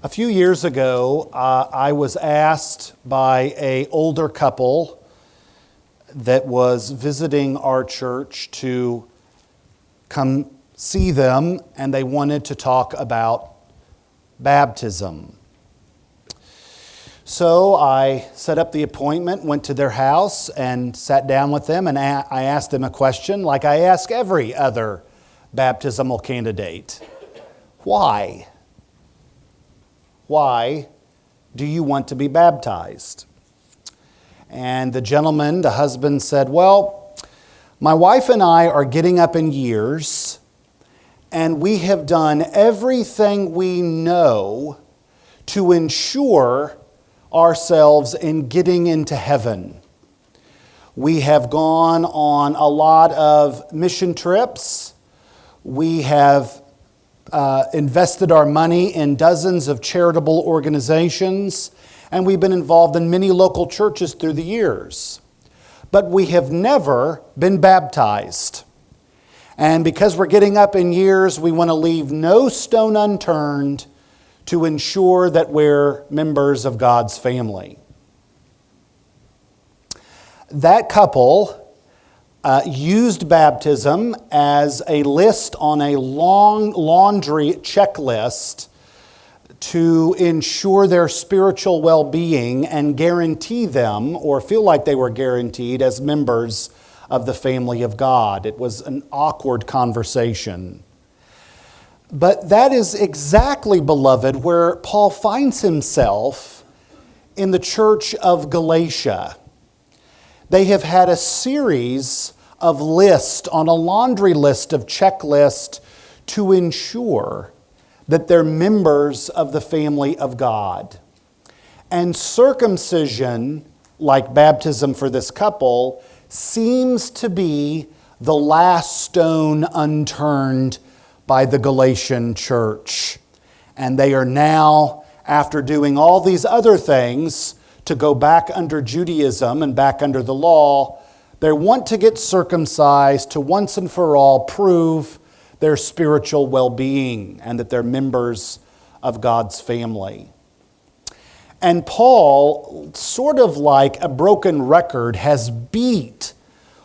A few years ago, I was asked by an older couple that was visiting our church to come see them, and they wanted to talk about baptism. So I set up the appointment, went to their house, and sat down with them, and I asked them a question like I ask every other baptismal candidate. Why? Why do you want to be baptized? And the gentleman, the husband, said, well, my wife and I are getting up in years, and we have done everything we know to ensure ourselves in getting into heaven. We have gone on a lot of mission trips. We have invested our money in dozens of charitable organizations, and we've been involved in many local churches through the years. But we have never been baptized. And because we're getting up in years, we want to leave no stone unturned to ensure that we're members of God's family. That couple used baptism as a list on a long laundry checklist to ensure their spiritual well-being and guarantee them, or feel like they were guaranteed, as members of the family of God. It was an awkward conversation. But that is exactly, beloved, where Paul finds himself in the church of Galatia. They have had a series of lists on a laundry list of checklists to ensure that they're members of the family of God. And circumcision, like baptism for this couple, seems to be the last stone unturned by the Galatian church. And they are now, after doing all these other things, to go back under Judaism and back under the law, they want to get circumcised to once and for all prove their spiritual well-being and that they're members of God's family. And Paul, sort of like a broken record, has beat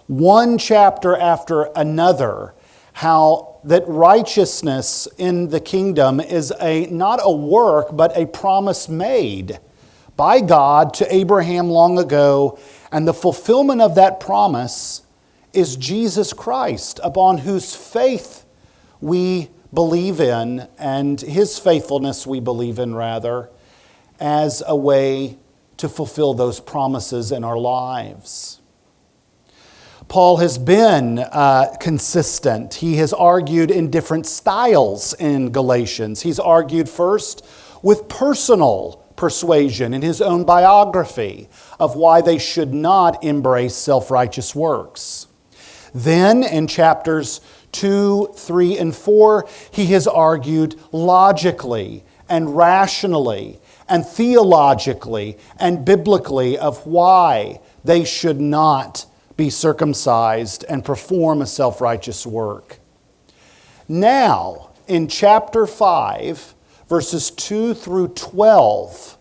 one chapter after another how that righteousness in the kingdom is not a work, but a promise made by God to Abraham long ago, and the fulfillment of that promise is Jesus Christ, upon whose faith we believe in, and his faithfulness we believe in, rather, as a way to fulfill those promises in our lives. Paul has been consistent. He has argued in different styles in Galatians. He's argued first with personal persuasion in his own biography of why they should not embrace self-righteous works. Then in chapters 2, 3, and 4, he has argued logically and rationally and theologically and biblically of why they should not be circumcised and perform a self-righteous work. Now, in chapter 5, verses 2 through 12,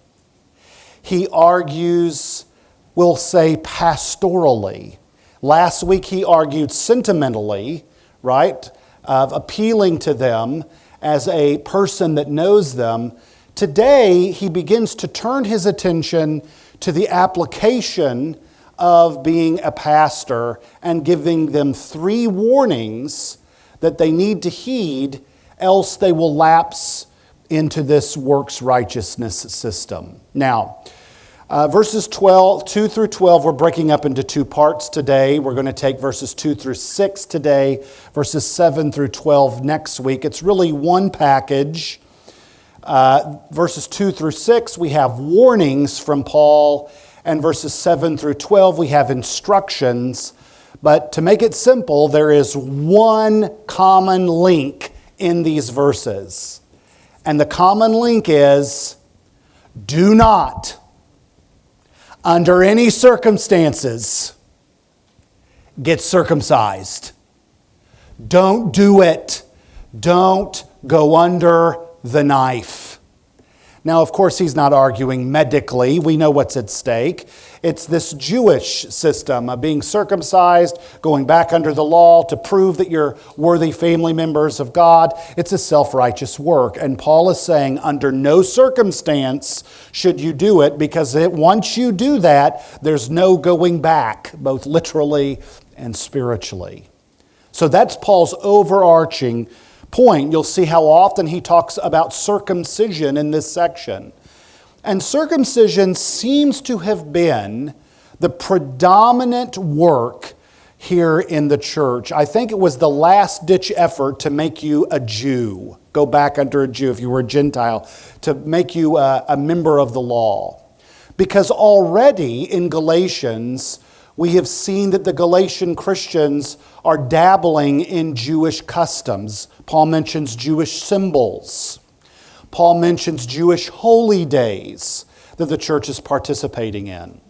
he argues, we'll say pastorally. Last week he argued sentimentally, right, of appealing to them as a person that knows them. Today he begins to turn his attention to the application of being a pastor and giving them 3 warnings that they need to heed, else they will lapse into this works righteousness system. Now, verses 2 through 12, we're breaking up into 2 parts today. We're going to take verses 2 through 6 today, verses 7 through 12 next week. It's really one package. Verses 2 through 6, we have warnings from Paul, and verses 7 through 12, we have instructions. But to make it simple, there is one common link in these verses. And the common link is, do not, under any circumstances, get circumcised. Don't do it. Don't go under the knife. Now, of course, he's not arguing medically. We know what's at stake. It's this Jewish system of being circumcised, going back under the law to prove that you're worthy family members of God. It's a self-righteous work. And Paul is saying under no circumstance should you do it, because once you do that, there's no going back, both literally and spiritually. So that's Paul's overarching point. You'll see how often he talks about circumcision in this section. And circumcision seems to have been the predominant work here in the church. I think it was the last-ditch effort to make you a Jew, go back under a Jew if you were a Gentile, to make you a member of the law. Because already in Galatians, we have seen that the Galatian Christians are dabbling in Jewish customs. Paul mentions Jewish symbols. Paul mentions Jewish holy days that the church is participating in.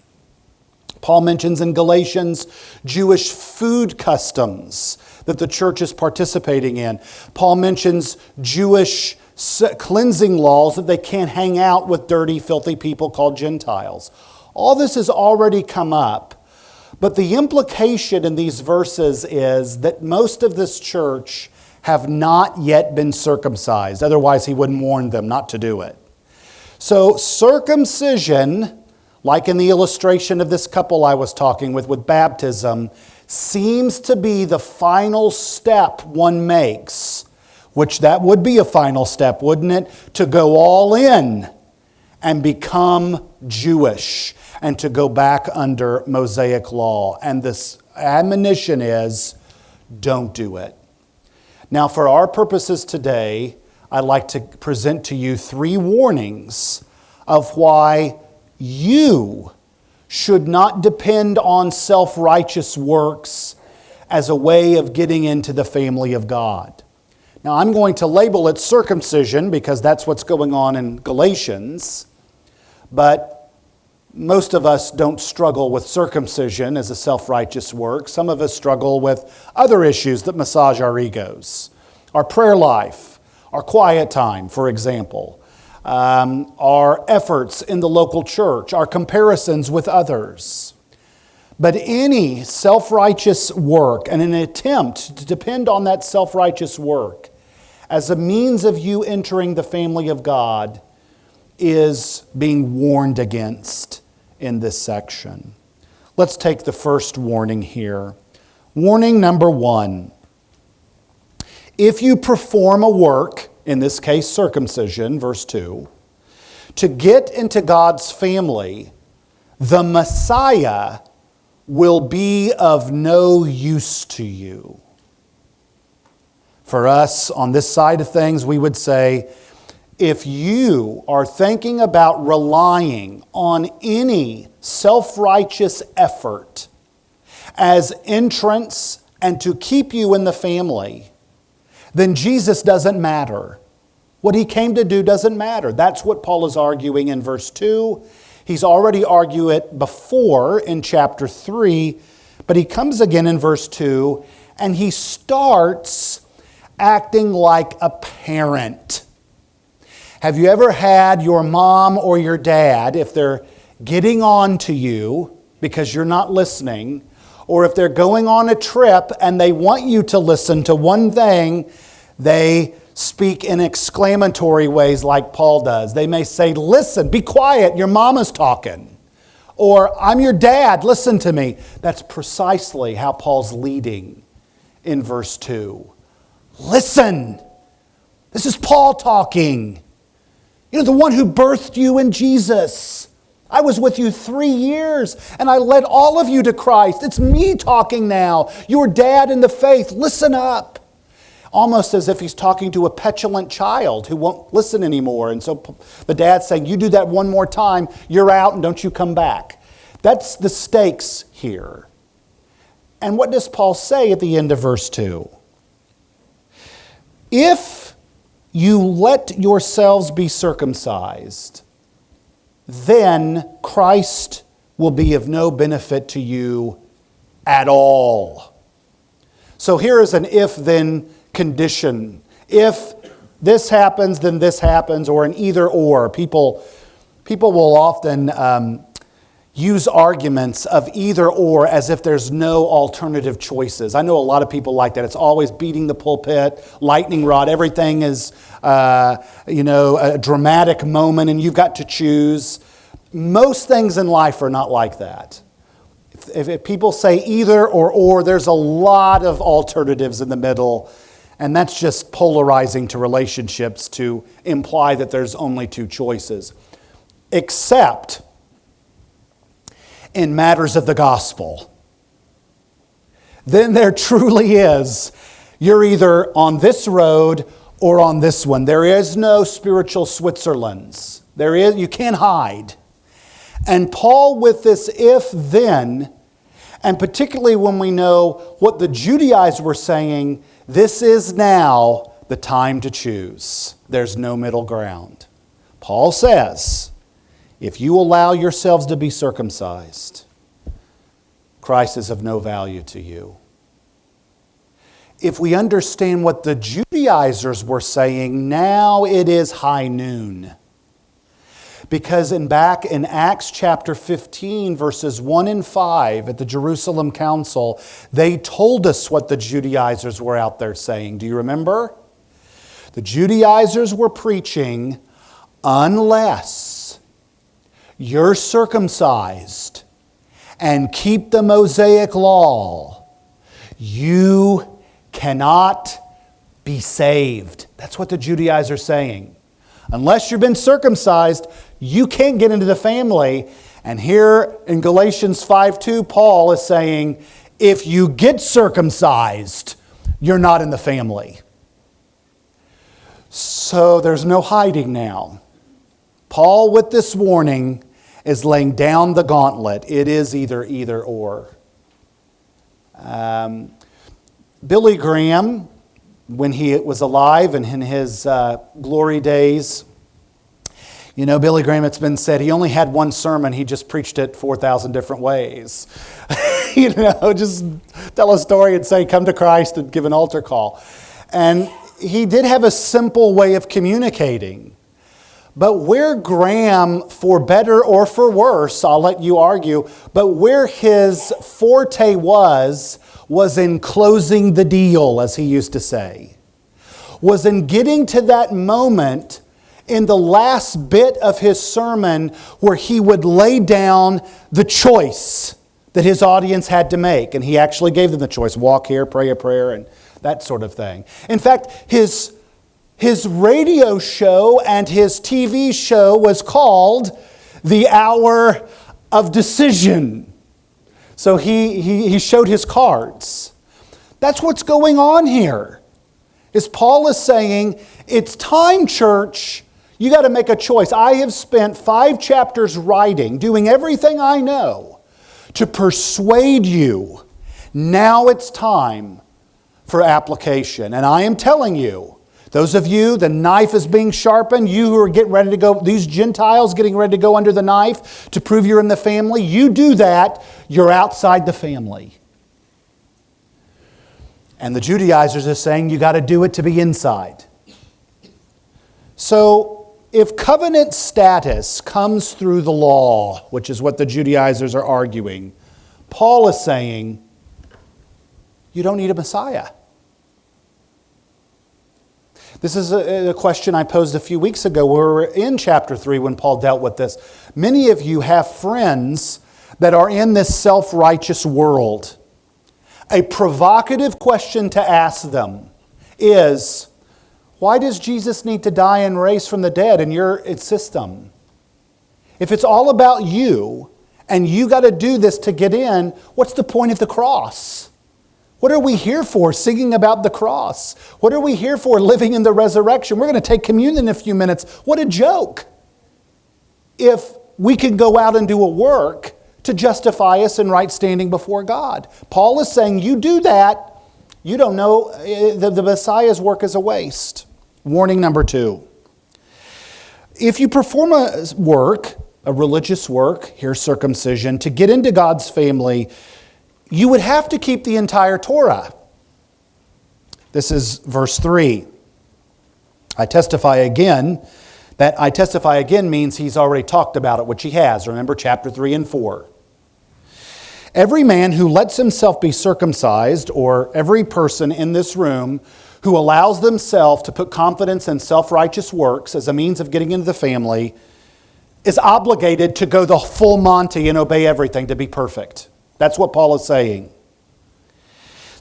Paul mentions in Galatians Jewish food customs that the church is participating in. Paul mentions Jewish cleansing laws that they can't hang out with dirty, filthy people called Gentiles. All this has already come up. But the implication in these verses is that most of this church have not yet been circumcised. Otherwise, he wouldn't warn them not to do it. So circumcision, like in the illustration of this couple I was talking with baptism, seems to be the final step one makes, which that would be a final step, wouldn't it? To go all in and become Jewish, and to go back under Mosaic law. And this admonition is, don't do it. Now, for our purposes today, I'd like to present to you 3 warnings of why you should not depend on self-righteous works as a way of getting into the family of God. Now, I'm going to label it circumcision because that's what's going on in Galatians, but most of us don't struggle with circumcision as a self-righteous work. Some of us struggle with other issues that massage our egos. Our prayer life, our quiet time, for example, our efforts in the local church, our comparisons with others. But any self-righteous work and an attempt to depend on that self-righteous work as a means of you entering the family of God is being warned against in this section. Let's take the first warning here. Warning number 1. If you perform a work, in this case circumcision, verse 2, to get into God's family, the Messiah will be of no use to you. For us, on this side of things, we would say, if you are thinking about relying on any self-righteous effort as entrance and to keep you in the family, then Jesus doesn't matter. What he came to do doesn't matter. That's what Paul is arguing in verse 2. He's already argued it before in chapter 3, but he comes again in verse 2, and he starts acting like a parent. Have you ever had your mom or your dad, if they're getting on to you because you're not listening, or if they're going on a trip and they want you to listen to one thing, they speak in exclamatory ways like Paul does. They may say, listen, be quiet, your mama's talking. Or, I'm your dad, listen to me. That's precisely how Paul's leading in verse 2. Listen, this is Paul talking. You know, the one who birthed you in Jesus. I was with you 3 years, and I led all of you to Christ. It's me talking now. Your dad in the faith. Listen up. Almost as if he's talking to a petulant child who won't listen anymore. And so the dad's saying, you do that one more time, you're out, and don't you come back. That's the stakes here. And what does Paul say at the end of verse 2? If you let yourselves be circumcised, then Christ will be of no benefit to you at all. So here is an if-then condition. If this happens, then this happens, or an either or. People will often use arguments of either or as if there's no alternative choices. I know a lot of people like that. It's always beating the pulpit, lightning rod. Everything is, a dramatic moment and you've got to choose. Most things in life are not like that. If people say either or, there's a lot of alternatives in the middle, and that's just polarizing to relationships to imply that there's only two choices. Except in matters of the gospel. Then there truly is. You're either on this road or on this one. There is no spiritual Switzerlands. You can't hide. And Paul, with this if-then, and particularly when we know what the Judaizers were saying, this is now the time to choose. There's no middle ground. Paul says, if you allow yourselves to be circumcised, Christ is of no value to you. If we understand what the Judaizers were saying, now it is high noon. Because back in Acts chapter 15, verses 1 and 5 at the Jerusalem Council, they told us what the Judaizers were out there saying. Do you remember? The Judaizers were preaching, unless you're circumcised and keep the Mosaic law, you cannot be saved. That's what the Judaizers are saying. Unless you've been circumcised, you can't get into the family. And here in Galatians 5:2, Paul is saying, if you get circumcised, you're not in the family. So there's no hiding now. Paul, with this warning, is laying down the gauntlet. It is either or. Billy Graham, when he was alive and in his glory days, Billy Graham, it's been said, he only had one sermon. He just preached it 4,000 different ways. Just tell a story and say, come to Christ and give an altar call. And he did have a simple way of communicating. But where Graham, for better or for worse, I'll let you argue, but where his forte was in closing the deal, as he used to say. Was in getting to that moment in the last bit of his sermon where he would lay down the choice that his audience had to make. And he actually gave them the choice, walk here, pray a prayer, and that sort of thing. In fact, his radio show and his TV show was called The Hour of Decision. So he showed his cards. That's what's going on here. Is Paul is saying, it's time, church. You got to make a choice. I have spent 5 chapters writing, doing everything I know to persuade you. Now it's time for application. And I am telling you, those of you, the knife is being sharpened, you who are getting ready to go, these Gentiles getting ready to go under the knife to prove you're in the family, you do that, you're outside the family. And the Judaizers are saying you got to do it to be inside. So if covenant status comes through the law, which is what the Judaizers are arguing, Paul is saying you don't need a Messiah. This is a question I posed a few weeks ago. We were in chapter 3 when Paul dealt with this. Many of you have friends that are in this self-righteous world. A provocative question to ask them is, why does Jesus need to die and raise from the dead in your system? If it's all about you and you got to do this to get in, what's the point of the cross? What are we here for, singing about the cross? What are we here for, living in the resurrection? We're going to take communion in a few minutes. What a joke. If we can go out and do a work to justify us in right standing before God. Paul is saying, you do that, you don't know, the Messiah's work is a waste. Warning number 2. If you perform a work, a religious work, here's circumcision, to get into God's family, you would have to keep the entire Torah. This is verse 3. I testify again. That I testify again means he's already talked about it, which he has. Remember chapter 3 and 4. Every man who lets himself be circumcised, or every person in this room who allows themselves to put confidence in self-righteous works as a means of getting into the family, is obligated to go the full Monty and obey everything to be perfect. That's what Paul is saying.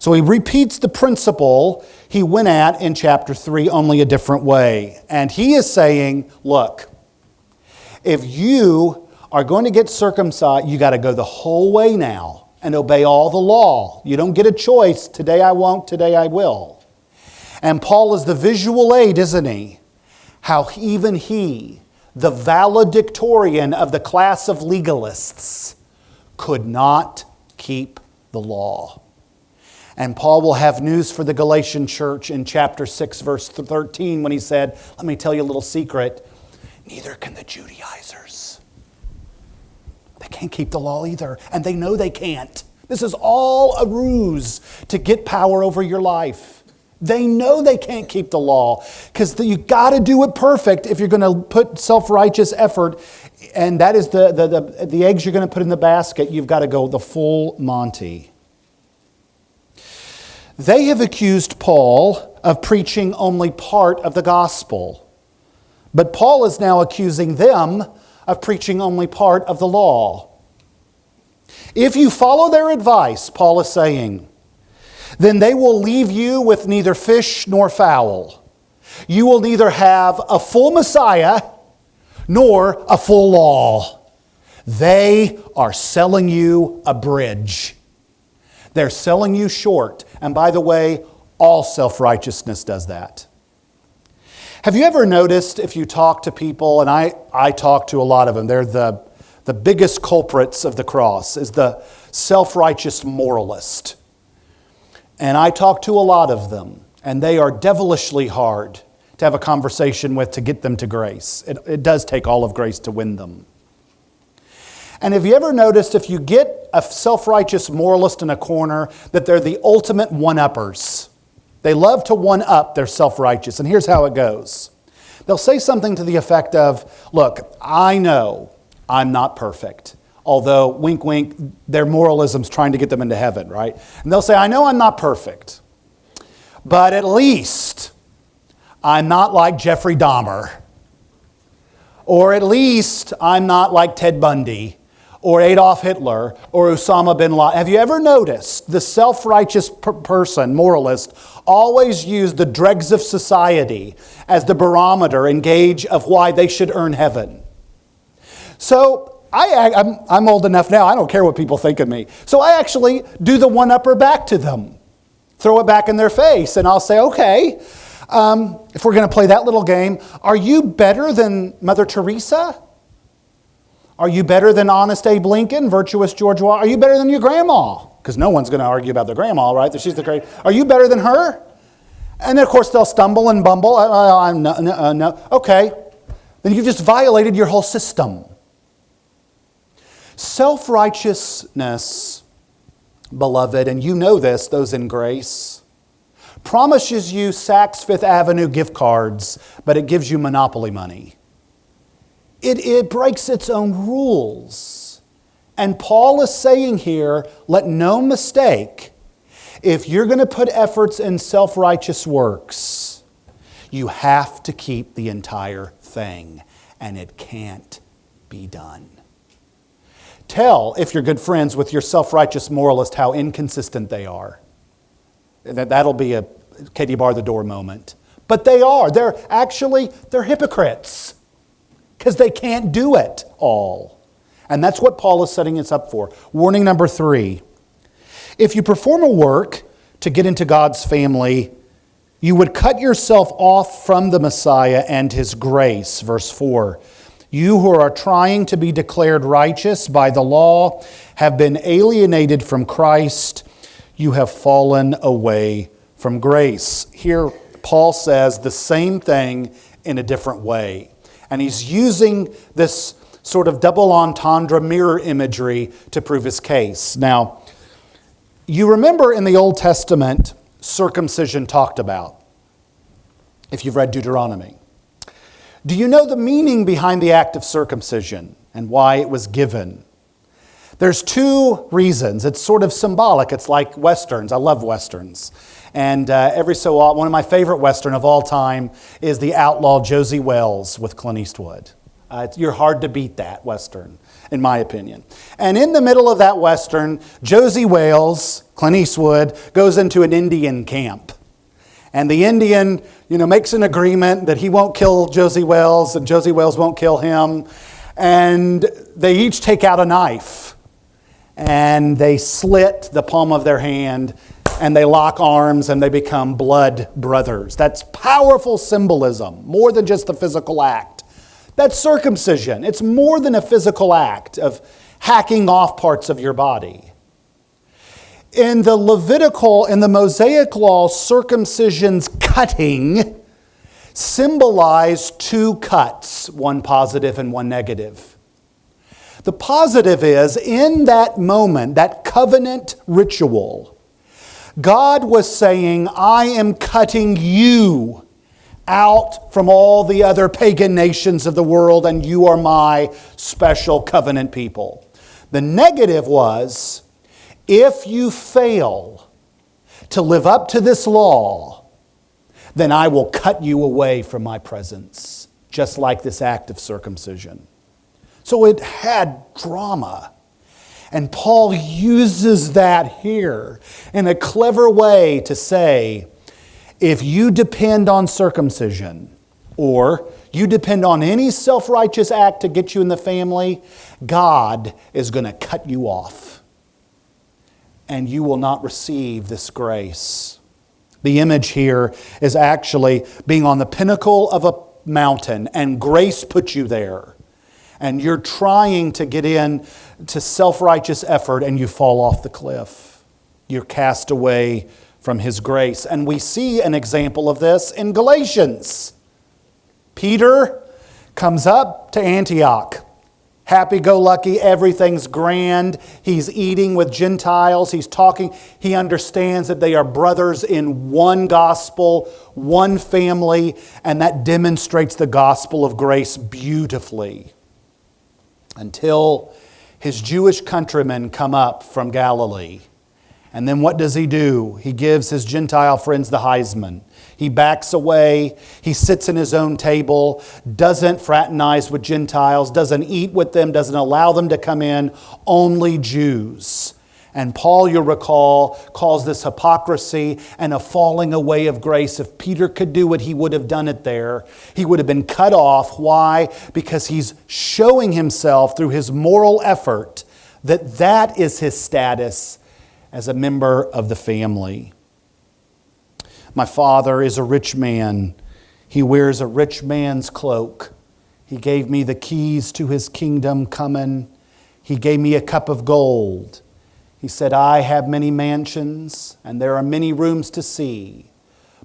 So he repeats the principle he went at in chapter 3, only a different way. And he is saying, look, if you are going to get circumcised, you got to go the whole way now and obey all the law. You don't get a choice. Today I won't, today I will. And Paul is the visual aid, isn't he? How even he, the valedictorian of the class of legalists, could not keep the law. And Paul will have news for the Galatian church in chapter 6, verse 13, when he said, let me tell you a little secret, neither can the Judaizers. They can't keep the law either, and they know they can't. This is all a ruse to get power over your life. They know they can't keep the law, because you got to do it perfect if you're going to put self-righteous effort, and that is the eggs you're going to put in the basket. You've got to go the full Monty. They have accused Paul of preaching only part of the gospel. But Paul is now accusing them of preaching only part of the law. If you follow their advice, Paul is saying, then they will leave you with neither fish nor fowl. You will neither have a full Messiah nor a full law. They are selling you a bridge. They're selling you short. And by the way, all self-righteousness does that. Have you ever noticed if you talk to people, and I talk to a lot of them, they're the biggest culprits of the cross, is the self-righteous moralist. And I talk to a lot of them, and they are devilishly hard to have a conversation with to get them to grace. It does take all of grace to win them. And have you ever noticed if you get a self-righteous moralist in a corner that they're the ultimate one-uppers? They love to one-up their self-righteous. And here's how it goes. They'll say something to the effect of, look, I know I'm not perfect. Although, wink, wink, their moralism's trying to get them into heaven, right? And they'll say, I know I'm not perfect. But at least I'm not like Jeffrey Dahmer. Or at least I'm not like Ted Bundy. Or Adolf Hitler, or Osama bin Laden. Have you ever noticed the self-righteous person, moralist, always use the dregs of society as the barometer and gauge of why they should earn heaven? So I'm old enough now, I don't care what people think of me. So I actually do the one-upper back to them. Throw it back in their face, and I'll say, okay, if we're going to play that little game, are you better than Mother Teresa? Are you better than honest Abe Lincoln, virtuous George Washington? Are you better than your grandma? Because no one's going to argue about their grandma, right? That she's the great. Are you better than her? And then, of course, they'll stumble and bumble. No. Okay. Then you've just violated your whole system. Self-righteousness, beloved, and you know this, those in grace, promises you Saks Fifth Avenue gift cards, but it gives you monopoly money. It breaks its own rules. And Paul is saying here, let no mistake, if you're going to put efforts in self-righteous works, you have to keep the entire thing. And it can't be done. Tell, if you're good friends with your self-righteous moralist, how inconsistent they are. That'll be a Katie bar the door moment. But they are. They're hypocrites. Because they can't do it all. And that's what Paul is setting us up for. Warning number 3. If you perform a work to get into God's family, you would cut yourself off from the Messiah and His grace. Verse 4. You who are trying to be declared righteous by the law have been alienated from Christ. You have fallen away from grace. Here, Paul says the same thing in a different way. And he's using this sort of double entendre mirror imagery to prove his case. Now, you remember in the Old Testament, circumcision talked about. if you've read Deuteronomy. Do you know the meaning behind the act of circumcision and why it was given? There's two reasons. It's sort of symbolic. It's like Westerns. I love Westerns. And every so often, one of my favorite Western of all time is The Outlaw Josie Wales with Clint Eastwood. You're hard to beat that Western, in my opinion. And in the middle of that Western, Josie Wales, Clint Eastwood, goes into an Indian camp. And the Indian, makes an agreement that he won't kill Josie Wales and Josie Wales won't kill him. And they each take out a knife and they slit the palm of their hand and they lock arms and they become blood brothers. That's powerful symbolism, more than just the physical act. That's circumcision. It's more than a physical act of hacking off parts of your body. In the Mosaic law, circumcision's cutting symbolized two cuts, one positive and one negative. The positive is, in that moment, that covenant ritual, God was saying, I am cutting you out from all the other pagan nations of the world, and you are my special covenant people. The negative was, if you fail to live up to this law, then I will cut you away from my presence, just like this act of circumcision. So it had drama. And Paul uses that here in a clever way to say, if you depend on circumcision, or you depend on any self-righteous act to get you in the family, God is going to cut you off. And you will not receive this grace. The image here is actually being on the pinnacle of a mountain, and grace put you there. And you're trying to get in to self-righteous effort, and you fall off the cliff. You're cast away from His grace. And we see an example of this in Galatians. Peter comes up to Antioch. Happy-go-lucky, everything's grand. He's eating with Gentiles. He's talking. He understands that they are brothers in one gospel, one family, and that demonstrates the gospel of grace beautifully. Until his Jewish countrymen come up from Galilee. And then what does he do? He gives his Gentile friends the Heisman. He backs away. He sits in his own table, doesn't fraternize with Gentiles, doesn't eat with them, doesn't allow them to come in, only Jews. And Paul, you'll recall, calls this hypocrisy and a falling away of grace. If Peter could do it, he would have done it there. He would have been cut off. Why? Because he's showing himself through his moral effort that is his status as a member of the family. My father is a rich man. He wears a rich man's cloak. He gave me the keys to his kingdom coming. He gave me a cup of gold. He said, I have many mansions, and there are many rooms to see,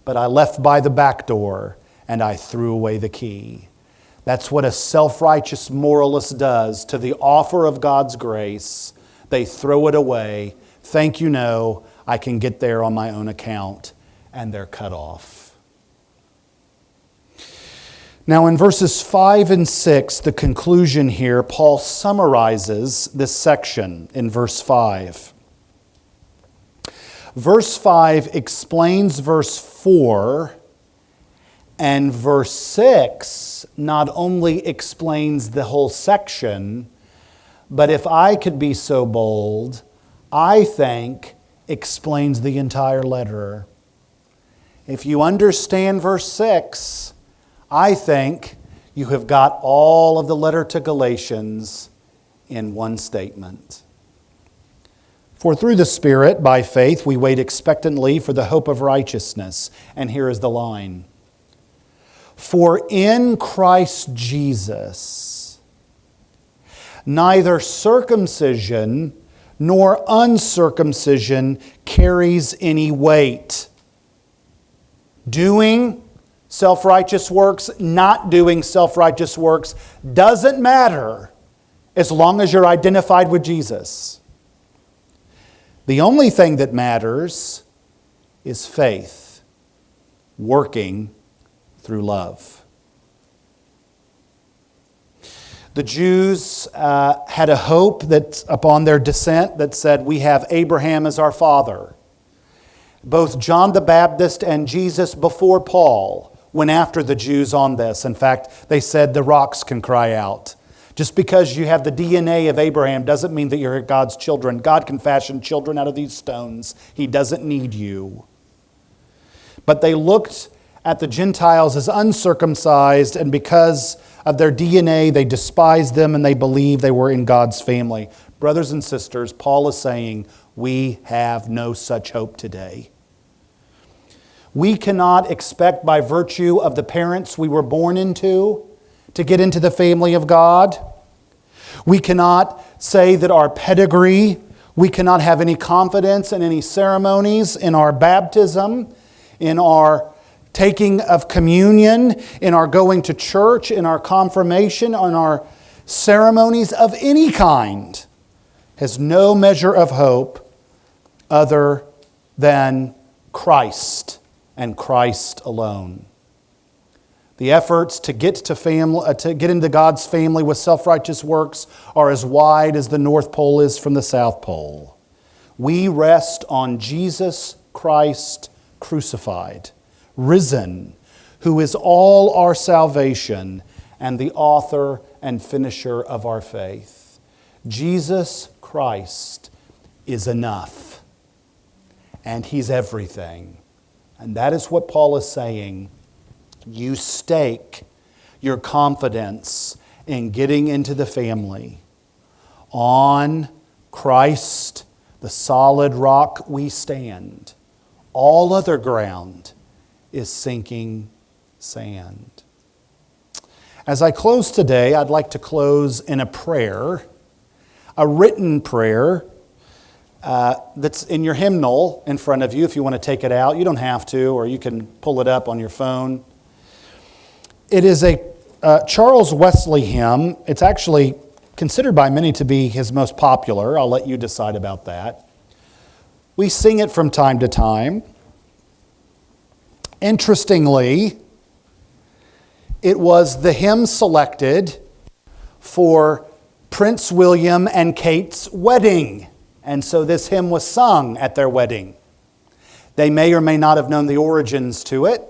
but I left by the back door, and I threw away the key. That's what a self-righteous moralist does to the offer of God's grace. They throw it away. Thank you, no, I can get there on my own account, and they're cut off. Now in verses 5 and 6, the conclusion here, Paul summarizes this section in verse 5. Verse 5 explains verse 4, and verse 6 not only explains the whole section, but if I could be so bold, I think explains the entire letter. If you understand verse 6, I think you have got all of the letter to Galatians in one statement. For through the Spirit, by faith, we wait expectantly for the hope of righteousness. And here is the line. For in Christ Jesus, neither circumcision nor uncircumcision carries any weight. Doing self-righteous works, not doing self-righteous works, doesn't matter as long as you're identified with Jesus. The only thing that matters is faith working through love. The Jews had a hope that upon their descent that said, we have Abraham as our father. Both John the Baptist and Jesus before Paul went after the Jews on this. In fact, they said the rocks can cry out. Just because you have the DNA of Abraham doesn't mean that you're God's children. God can fashion children out of these stones. He doesn't need you. But they looked at the Gentiles as uncircumcised, and because of their DNA, they despised them and they believed they were in God's family. Brothers and sisters, Paul is saying, we have no such hope today. We cannot expect by virtue of the parents we were born into to get into the family of God. We cannot say that our pedigree, we cannot have any confidence in any ceremonies, in our baptism, in our taking of communion, in our going to church, in our confirmation, in our ceremonies of any kind, has no measure of hope other than Christ and Christ alone. The efforts to get into God's family with self-righteous works are as wide as the North Pole is from the South Pole. We rest on Jesus Christ crucified, risen, who is all our salvation and the author and finisher of our faith. Jesus Christ is enough, and He's everything. And that is what Paul is saying. You stake your confidence in getting into the family on Christ, the solid rock we stand. All other ground is sinking sand. As I close today, I'd like to close in a prayer, a written prayer that's in your hymnal in front of you if you want to take it out. You don't have to, or you can pull it up on your phone. It is a Charles Wesley hymn. It's actually considered by many to be his most popular. I'll let you decide about that. We sing it from time to time. Interestingly, it was the hymn selected for Prince William and Kate's wedding. And so this hymn was sung at their wedding. They may or may not have known the origins to it,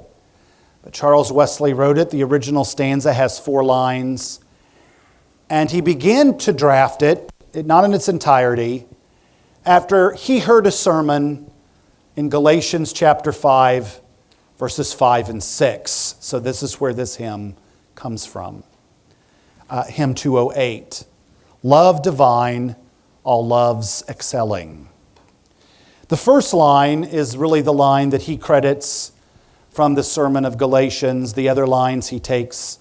but Charles Wesley wrote it. The original stanza has 4 lines. And he began to draft it, not in its entirety, after he heard a sermon in Galatians chapter 5, verses 5 and 6. So this is where this hymn comes from. Hymn 208. Love divine, all loves excelling. The first line is really the line that he credits from the sermon of Galatians. The other lines he takes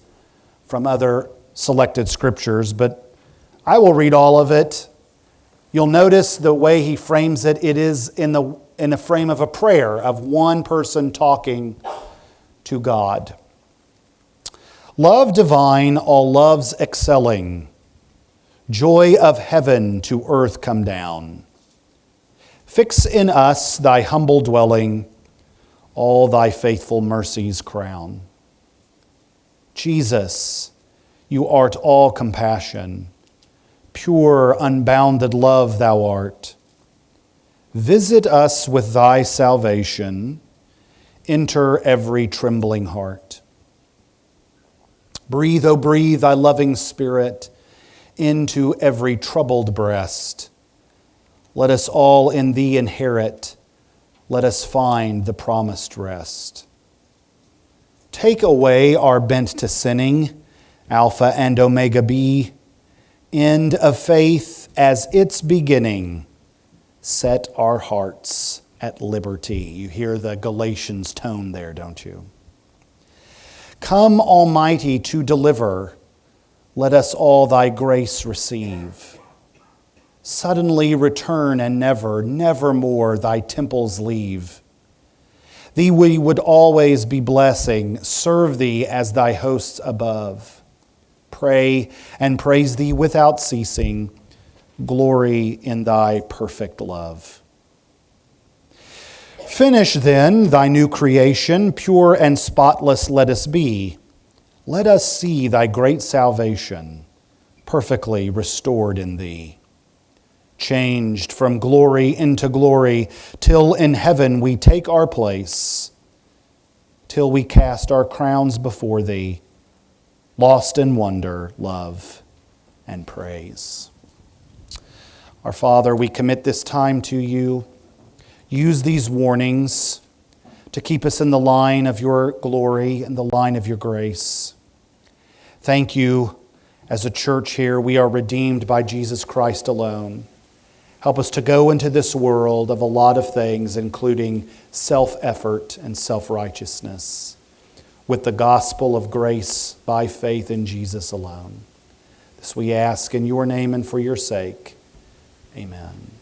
from other selected scriptures, but I will read all of it. You'll notice the way he frames it. It is in the frame of a prayer of one person talking to God. Love divine, all loves excelling, joy of heaven to earth come down. Fix in us thy humble dwelling, all thy faithful mercies crown. Jesus, you art all compassion, pure, unbounded love thou art. Visit us with thy salvation, enter every trembling heart. Breathe, O breathe, thy loving spirit into every troubled breast. Let us all in thee inherit, let us find the promised rest. Take away our bent to sinning, Alpha and Omega be, end of faith as its beginning. Set our hearts at liberty. You hear the Galatians tone there, don't you? Come, Almighty, to deliver. Let us all thy grace receive. Suddenly return and never, never more thy temples leave. Thee we would always be blessing, serve thee as thy hosts above. Pray and praise thee without ceasing, glory in thy perfect love. Finish then thy new creation, pure and spotless let us be. Let us see thy great salvation, perfectly restored in thee. Changed from glory into glory, till in heaven we take our place, till we cast our crowns before thee, lost in wonder, love, and praise. Our Father, we commit this time to you. Use these warnings to keep us in the line of your glory and the line of your grace. Thank you. As a church here, we are redeemed by Jesus Christ alone. Help us to go into this world of a lot of things, including self-effort and self-righteousness, with the gospel of grace by faith in Jesus alone. This we ask in your name and for your sake. Amen.